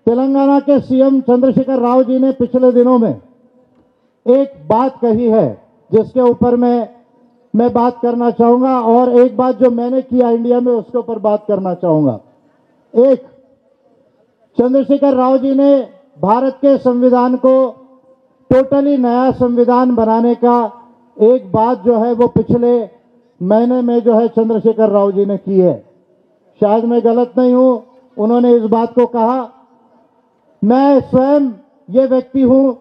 तेलंगाना के सीएम चंद्रशेखर राव जी ने पिछले दिनों में एक बात कही है जिसके ऊपर मैं बात करना चाहूंगा, और एक बात जो मैंने किया इंडिया में उसके ऊपर बात करना चाहूंगा। एक, चंद्रशेखर राव जी ने भारत के संविधान को टोटली नया संविधान बनाने का एक बात जो है वो पिछले महीने में जो है चंद्रशेखर राव जी ने की है। शायद मैं गलत नहीं हूं, उन्होंने इस बात को कहा। मैं स्वयं ये व्यक्ति हूं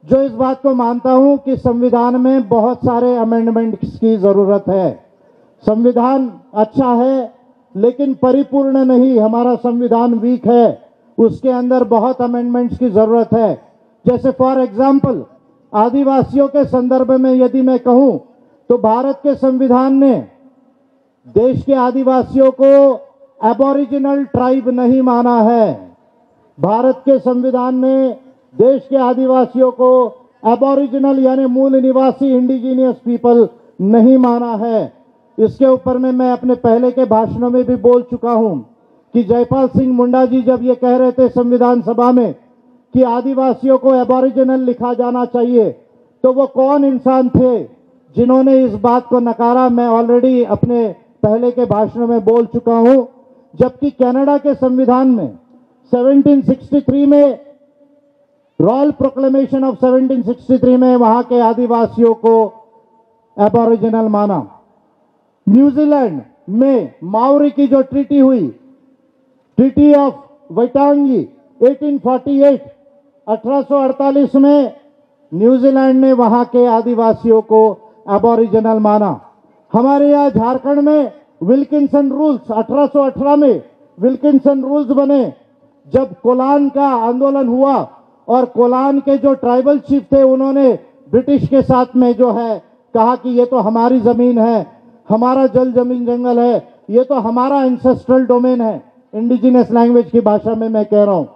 जो इस बात को मानता हूं कि संविधान में बहुत सारे अमेंडमेंट्स की जरूरत है। संविधान अच्छा है लेकिन परिपूर्ण नहीं, हमारा संविधान वीक है, उसके अंदर बहुत अमेंडमेंट्स की जरूरत है। जैसे फॉर एग्जांपल आदिवासियों के संदर्भ में यदि मैं कहूं तो भारत के संविधान ने देश के आदिवासियों को एबोरिजिनल ट्राइब नहीं माना है। भारत के संविधान ने देश के आदिवासियों को एबोरिजिनल यानी मूल निवासी इंडिजीनियस पीपल नहीं माना है। इसके ऊपर में मैं अपने पहले के भाषणों में भी बोल चुका हूं कि जयपाल सिंह मुंडा जी जब ये कह रहे थे संविधान सभा में कि आदिवासियों को एबोरिजिनल लिखा जाना चाहिए, तो वो कौन इंसान थे जिन्होंने इस बात को नकारा। मैं ऑलरेडी अपने पहले के भाषणों में बोल चुका हूं। जबकि कनाडा के संविधान में 1763 में रॉयल प्रोक्लेमेशन ऑफ 1763 में वहां के आदिवासियों को एबोरिजिनल माना। न्यूजीलैंड में माओरी की जो ट्रीटी हुई, ट्रीटी ऑफ वैटांगी 1848, 1848 में न्यूजीलैंड ने वहां के आदिवासियों को एबोरिजिनल माना। हमारे यहां झारखंड में विल्किंसन रूल्स 1818 में विल्किंसन रूल्स बने। जब कोलान का आंदोलन हुआ और कोलान के जो ट्राइबल चीफ थे उन्होंने ब्रिटिश के साथ में जो है कहा कि ये तो हमारी जमीन है, हमारा जल जमीन जंगल है, ये तो हमारा एंसेस्ट्रल डोमेन है, इंडिजिनस लैंग्वेज की भाषा में मैं कह रहा हूं।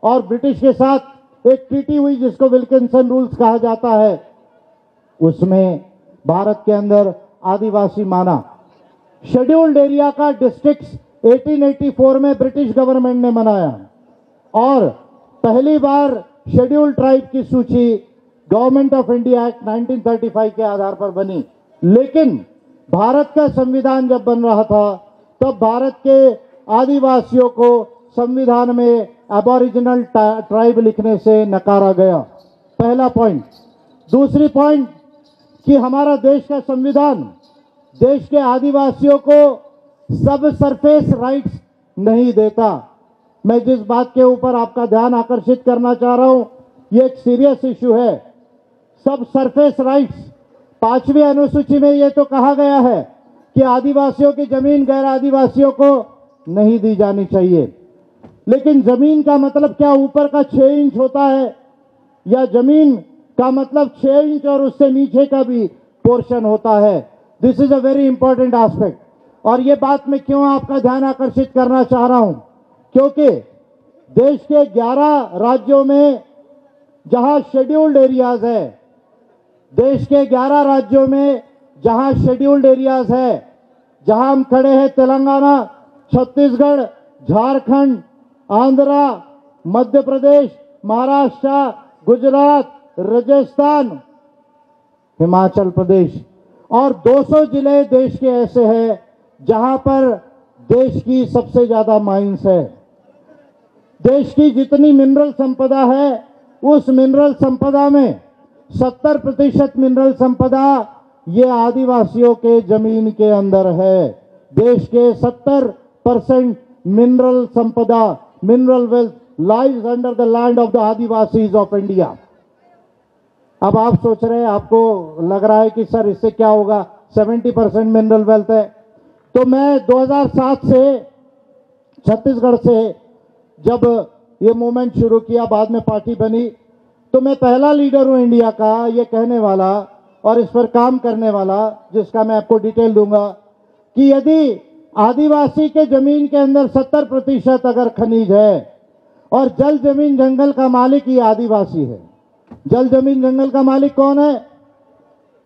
और ब्रिटिश के साथ एक ट्रीटी हुई जिसको विल्किंसन रूल्स कहा जाता है, उसमें भारत के अंदर आदिवासी माना। शेड्यूल्ड एरिया का डिस्ट्रिक्ट्स 1884 में ब्रिटिश गवर्नमेंट ने बनाया और पहली बार शेड्यूल्ड ट्राइब की सूची गवर्नमेंट ऑफ इंडिया एक्ट 1935 के आधार पर बनी। लेकिन भारत का संविधान जब बन रहा था तब भारत के आदिवासियों को संविधान में एबोरिजिनल ट्राइब लिखने से नकारा गया। पहला पॉइंट। दूसरी पॉइंट कि हमारा देश का संविधान देश के आदिवासियों को सब सरफेस राइट्स नहीं देता। मैं जिस बात के ऊपर आपका ध्यान आकर्षित करना चाह रहा हूं, ये एक सीरियस इश्यू है। सब सरफेस राइट्स 5वीं अनुसूची में ये तो कहा गया है कि आदिवासियों की जमीन गैर आदिवासियों को नहीं दी जानी चाहिए। लेकिन जमीन का मतलब क्या ऊपर का 6 इंच होता है, या जमीन का मतलब 6 इंच और उससे नीचे का भी पोर्शन होता है। This is a very important aspect. और ये बात मैं क्यों आपका ध्यान आकर्षित करना चाह रहा हूं, क्योंकि देश के 11 राज्यों में जहां शेड्यूल्ड एरियाज है, देश के 11 राज्यों में जहां शेड्यूल्ड एरियाज है, जहां हम खड़े हैं तेलंगाना, छत्तीसगढ़, झारखंड, आंध्रा, मध्य प्रदेश, महाराष्ट्र, गुजरात, राजस्थान, हिमाचल प्रदेश और 200 जिले देश के ऐसे हैं जहां पर देश की सबसे ज्यादा माइंस है। देश की जितनी मिनरल संपदा है उस मिनरल संपदा में 70% मिनरल संपदा ये आदिवासियों के जमीन के अंदर है। देश के 70% मिनरल संपदा, mineral wealth lies under the land of the Adivasis of India. अब आप सोच रहे हैं, आपको लग रहा है कि सर इससे क्या होगा, 70% मिनरल वेल्थ है। तो मैं 2007 से छत्तीसगढ़ से जब ये मूवमेंट शुरू किया, बाद में पार्टी बनी, तो मैं पहला लीडर हूं इंडिया का ये कहने वाला और इस पर काम करने वाला, जिसका मैं आपको डिटेल दूंगा कि यदि आदिवासी के जमीन के अंदर 70% अगर खनिज है और जल जमीन जंगल का मालिक ये आदिवासी है। जल जमीन जंगल का मालिक कौन है?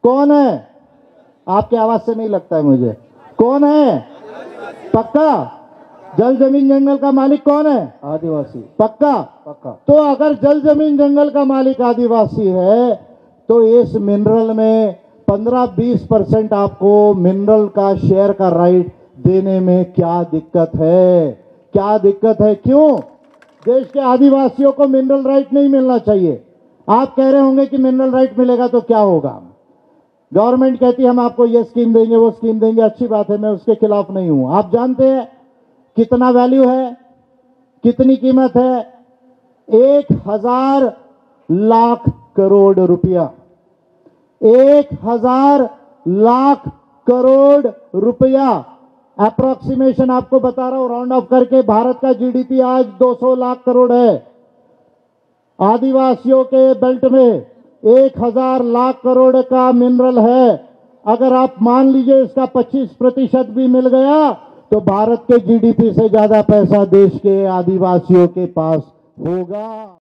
कौन है? आपकी आवाज से नहीं लगता है मुझे। कौन है? पक्का? जल जमीन जंगल का मालिक कौन है? आदिवासी। पक्का? पक्का। तो अगर जल जमीन जंगल का मालिक आदिवासी है तो इस मिनरल में 15-20% आपको मिनरल का शेयर का राइट देने में क्या दिक्कत है? क्या दिक्कत है? क्यों देश के आदिवासियों को मिनरल राइट नहीं मिलना चाहिए? आप कह रहे होंगे कि मिनरल राइट मिलेगा तो क्या होगा? गवर्नमेंट कहती है हम आपको ये स्कीम देंगे वो स्कीम देंगे, अच्छी बात है, मैं उसके खिलाफ नहीं हूं। आप जानते हैं कितना वैल्यू है, कितनी कीमत है? 1000 लाख करोड़ रुपया। 1000 लाख करोड़ रुपया अप्रोक्सीमेशन आपको बता रहा हूं, राउंड ऑफ करके। भारत का जीडीपी आज 200 लाख करोड़ है। आदिवासियों के बेल्ट में 1000 लाख करोड़ का मिनरल है। अगर आप मान लीजिए इसका 25% भी मिल गया तो भारत के जीडीपी से ज्यादा पैसा देश के आदिवासियों के पास होगा।